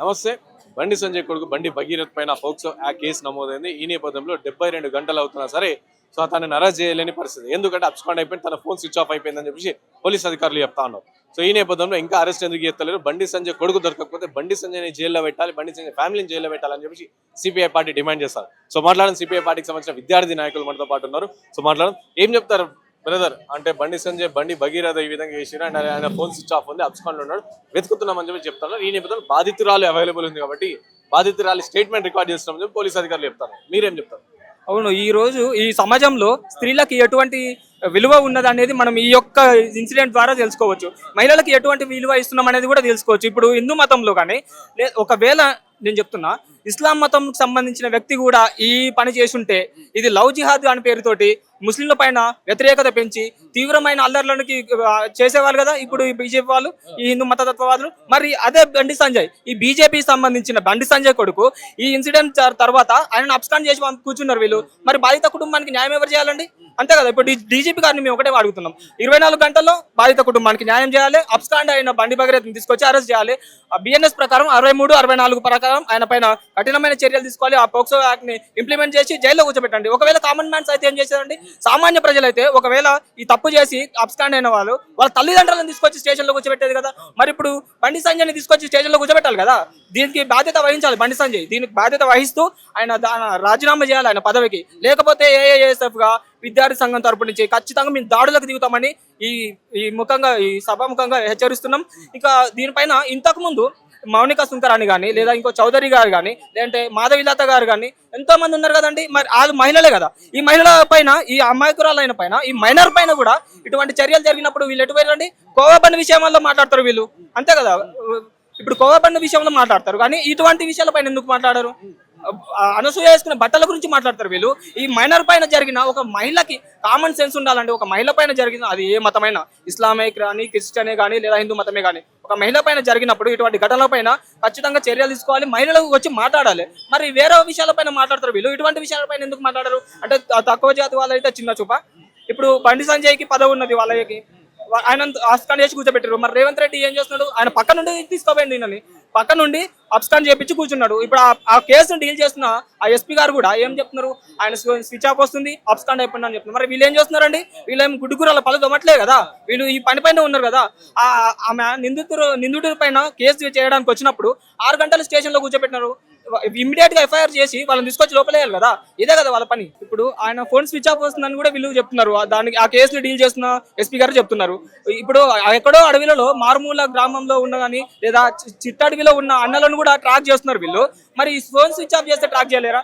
నమస్తే. బండి సంజయ్ కొడుకు బండి భగీరథ్ పైన పోక్సో కేసు నమోదైంది. ఈ నేపథ్యంలో 72 గంటలు అవుతున్నా సరే సో అతన్ని అరెస్ట్ చేయలేని పరిస్థితి. ఎందుకంటే అబ్స్కాండ్ అయిపోయింది, తన ఫోన్ స్విచ్ ఆఫ్ అయిపోయిందని చెప్పేసి పోలీస్ అధికారులు చెప్తా ఉన్నారు. సో ఈ నేపథ్యంలో ఇంకా అరెస్ట్ ఎందుకు చేస్తలేరు? బండి సంజయ్ కొడుకు దొరకకపోతే బండి సంజయ్ని జైల్లో పెట్టాలి, బండి సంజయ్ ఫ్యామిలీని జైల్లో పెట్టాలని చెప్పేసి సిపిఐ పార్టీ డిమాండ్ చేస్తారు. సో మాట్లాడడం సిపిఐ పార్టీకి సంబంధించిన విద్యార్థి నాయకులు మనతో పాటు ఉన్నారు. సో మాట్లాడడం ఏం చెప్తారు బ్రదర్? అంటే బండి సంజయ్ బండి భగీరథ ఈ విధంగా చేసిరు అండ్ ఆయన ఫోన్ స్విచ్ ఆఫ్ ఉంది, అబ్స్కాండ్ ఉన్నాడు, వెతుకుతున్నామని చెప్పి చెప్తాను. ఈ నేపథ్యంలో బాధితురాలు అవైలబుల్ ఉంది కాబట్టి బాధితురాలి స్టేట్మెంట్ రికార్డ్ చేస్తున్నామని చెప్పి పోలీస్ అధికారులు చెప్తారు. మీరేం చెప్తారు? అవును, ఈ రోజు ఈ సమాజంలో స్త్రీలకు ఎటువంటి విలువ ఉన్నది అనేది మనం ఈ యొక్క ఇన్సిడెంట్ ద్వారా తెలుసుకోవచ్చు. మహిళలకు ఎటువంటి విలువ ఇస్తున్నాం అనేది కూడా తెలుసుకోవచ్చు. ఇప్పుడు హిందూ మతంలో కానీ ఒకవేళ నేను చెప్తున్నా ఇస్లాం మతం సంబంధించిన వ్యక్తి కూడా ఈ పని చేసుంటే ఇది లవ్ జిహాద్ అనే పేరుతోటి ముస్లింల పైన వ్యతిరేకత పెంచి తీవ్రమైన అల్లర్లకి చేసేవాళ్ళు కదా ఇప్పుడు ఈ బీజేపీ వాళ్ళు, ఈ హిందూ మతతత్వవాదులు. మరి అదే బండి సంజయ్, ఈ బీజేపీ సంబంధించిన బండి సంజయ్ కొడుకు ఈ ఇన్సిడెంట్ తర్వాత ఆయన అబ్స్కాండ్ చేసి కూర్చున్నారు వీళ్ళు. మరి బాధిత కుటుంబానికి న్యాయం ఎవరు చేయాలండి? అంతే కదా. ఇప్పుడు డీజీపీ గారిని మేము ఒకటే అడుగుతున్నాం, 24 గంటల్లో బాధిత కుటుంబానికి న్యాయం చేయాలి, అబ్స్కాండ్ అయిన బండి భగీరథ్ని తీసుకొచ్చి అరెస్ట్ చేయాలి. బిఎన్ఎస్ ప్రకారం 63, 64 ప్రకారం ఆయన పైన కఠినమైన చర్యలు తీసుకోవాలి. ఆ పోక్సో యాక్ట్ ని ఇంప్లిమెంట్ చేసి జైల్లో కూర్చోబెట్టండి. ఒకవేళ కామన్ మ్యాన్స్ అయితే ఏం చేశారండి? సామాన్య ప్రజలైతే ఒకవేళ ఈ తప్పు చేసి అబ్స్కాండ్ అయిన వాళ్ళ తల్లిదండ్రులను తీసుకొచ్చి స్టేషన్ లో కూర్చోబెట్టేది కదా. మరి ఇప్పుడు బండి సంజయ్ ని తీసుకొచ్చి స్టేషన్ లో కూర్చోబెట్టాలి కదా. దీనికి బాధ్యత వహించాలి బండి సంజయ్. దీనికి బాధ్యత వహిస్తూ ఆయన రాజీనామా చేయాలి ఆయన పదవికి. లేకపోతే ఏఐఎస్ఎఫ్ గా విద్యార్థి సంఘం తరపు నుంచి ఖచ్చితంగా మేము దాడులకు దిగుతామని ఈ సభాముఖంగా హెచ్చరిస్తున్నాం. ఇక దీనిపైన ఇంతకు ముందు మౌనిక సుంకరాని కానీ లేదా ఇంకో చౌదరి గారు కానీ లేదంటే మాధవిలత గారు కానీ ఎంతో మంది ఉన్నారు కదండి. మరి వాళ్ళు మహిళలే కదా. ఈ మహిళల పైన, ఈ అమాయకురాలైన పైన, ఈ మైనర్ పైన కూడా ఇటువంటి చర్యలు జరిగినప్పుడు వీళ్ళు ఎటు పోయారండి? కోవాబండి విషయంలో మాట్లాడతారు వీళ్ళు, అంతే కదా. ఇప్పుడు కోవాబండి విషయంలో మాట్లాడతారు కానీ ఇటువంటి విషయాలపైన ఎందుకు మాట్లాడారు? అనసూయ వేసుకునే బట్టల గురించి మాట్లాడతారు వీళ్ళు. ఈ మైనర్ పైన జరిగిన ఒక మహిళకి కామన్ సెన్స్ ఉండాలండి. ఒక మహిళ పైన జరిగిన, అది ఏ మతమైనా, ఇస్లామిక్ కానీ క్రిస్టియనే కానీ లేదా హిందూ మతమే కానీ, ఒక మహిళ పైన జరిగినప్పుడు ఇటువంటి ఘటనల పైన ఖచ్చితంగా చర్యలు తీసుకోవాలి, మహిళలకు వచ్చి మాట్లాడాలి. మరి వేరే విషయాలపైన మాట్లాడతారు వీళ్ళు, ఇటువంటి విషయాలపైన ఎందుకు మాట్లాడరు? అంటే తక్కువ జాతి వాళ్ళైతే చిన్న చూప. ఇప్పుడు బండి సంజయ్కి పదవి ఉన్నది, వాళ్ళకి ఆయన అబ్స్కాండ్ చేసి కూర్చోబెట్టారు. మరి రేవంత్ రెడ్డి ఏం చేస్తున్నాడు? ఆయన పక్క నుండి తీసుకోపోయింది, ఈయనని పక్క నుండి అబ్స్కాండ్ చేయించి కూర్చున్నాడు. ఇప్పుడు ఆ కేసును డీల్ చేస్తున్న ఆ ఎస్పీ గారు కూడా ఏం చెప్తున్నారు? ఆయన స్విచ్ ఆఫ్ వస్తుంది, అబ్స్కాండ్ అయిపోయింది అని చెప్తున్నారు. మరి వీళ్ళు ఏం చేస్తున్నారండి? వీళ్ళు ఏం గుడ్డుకూరల పళ్ళు దొమ్మట్లే కదా. వీళ్ళు ఈ పని పైన ఉన్నారు కదా. ఆమె నిందితుడి పైన కేసు చేయడానికి వచ్చినప్పుడు 6 గంటలు స్టేషన్ లో కూర్చోబెట్టినారు. ఇమ్మీడియట్ గా ఎఫ్ఐఆర్ చేసి వాళ్ళని తీసుకొచ్చి లోపలేయాలి కదా. ఇదే కదా వాళ్ళ పని. ఇప్పుడు ఆయన ఫోన్ స్విచ్ ఆఫ్ వస్తుందని కూడా వీళ్ళు చెప్తున్నారు. దానికి ఆ కేసుని డీల్ చేస్తున్న ఎస్పీ గారు చెప్తున్నారు. ఇప్పుడు ఎక్కడో అడవిలలో మారుమూల గ్రామంలో ఉన్న కానీ లేదా చిట్టడవిలో ఉన్న అన్నలను కూడా ట్రాక్ చేస్తున్నారు వీళ్ళు. మరి ఫోన్ స్విచ్ ఆఫ్ చేస్తే ట్రాక్ చేయలేరా?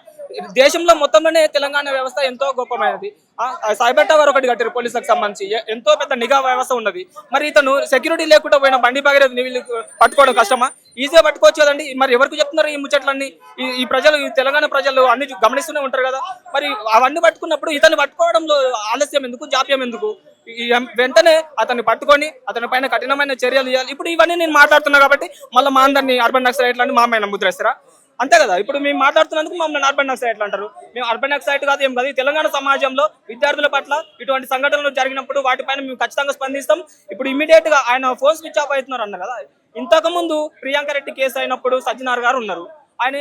దేశంలో మొత్తంలోనే తెలంగాణ వ్యవస్థ ఎంతో గొప్పమైనది. సైబర్ టవర్ ఒకటి కట్టారు పోలీసులకు సంబంధించి, ఎంతో పెద్ద నిఘా వ్యవస్థ ఉన్నది. మరి ఇతను సెక్యూరిటీ లేకుండా పోయిన బండి భగీరథ్ని వీళ్ళు పట్టుకోవడం కష్టమా? ఈజీగా పట్టుకోవచ్చు కదండి. మరి ఎవరికి చెప్తున్నారు ఈ ముచ్చట్లన్నీ? ఈ ప్రజలు, ఈ తెలంగాణ ప్రజలు అన్ని గమనిస్తూనే ఉంటారు కదా. మరి అవన్నీ పట్టుకున్నప్పుడు ఇతన్ని పట్టుకోవడంలో ఆలస్యం ఎందుకు, జాప్యం ఎందుకు? వెంటనే అతన్ని పట్టుకొని అతని పైన కఠినమైన చర్యలు చేయాలి. ఇప్పుడు ఇవన్నీ నేను మాట్లాడుతున్నా కాబట్టి మళ్ళీ మా అందరినీ అర్బన్ నక్సలైట్లని మా పైన ముద్రేస్తారా? అంతే కదా. ఇప్పుడు మేము మాట్లాడుతున్నందుకు మమ్మల్ని అర్బన్ నక్సలైట్లు అంటారు. మేము అర్బన్ నక్సలైట్ కాదు, ఏం కాదు. తెలంగాణ సమాజంలో విద్యార్థుల పట్ల ఇటువంటి సంఘటనలు జరిగినప్పుడు వాటిపైన మేము ఖచ్చితంగా స్పందిస్తాం. ఇప్పుడు ఇమీడియట్ గా ఆయన ఫోన్ స్విచ్ ఆఫ్ అవుతున్నారు అన్న కదా. ఇంతకు ముందు ప్రియాంక రెడ్డి కేసు అయినప్పుడు సజ్జనార్ గారు ఉన్నారు. ఆయన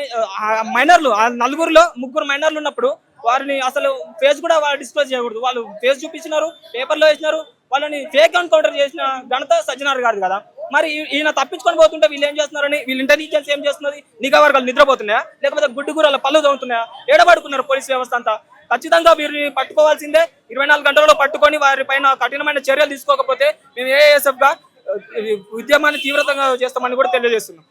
మైనర్లు, 4గురిలో 3 మైనర్లు ఉన్నప్పుడు వారిని అసలు ఫేస్ కూడా వాళ్ళు డిస్క్లోజ్ చేయకూడదు. వాళ్ళు ఫేస్ చూపించినారు, పేపర్లో వేసినారు. వాళ్ళని ఫేక్ ఎన్కౌంటర్ చేసిన ఘనత సజ్జనార్ గారు కదా. మరి ఈయన తప్పించుకొని పోతుంటే వీళ్ళు ఏం చేస్తున్నారని, వీళ్ళ ఇంటెలిజెన్స్ ఏం చేస్తున్నది? నిఘా వర్గాలు నిద్రపోతున్నాయా లేకపోతే గుడ్డుగూరల పళ్ళు తోముతున్నాయా? ఏడబడుకున్నారు పోలీస్ వ్యవస్థ అంతా. ఖచ్చితంగా వీరిని పట్టుకోవాల్సిందే. 24 గంటలలో పట్టుకొని వారి పైన కఠినమైన చర్యలు తీసుకోకపోతే మేము ఏఎస్ఎఫ్ గా ఉద్యమాన్ని తీవ్రతంగా చేస్తామని కూడా తెలియజేస్తున్నాం.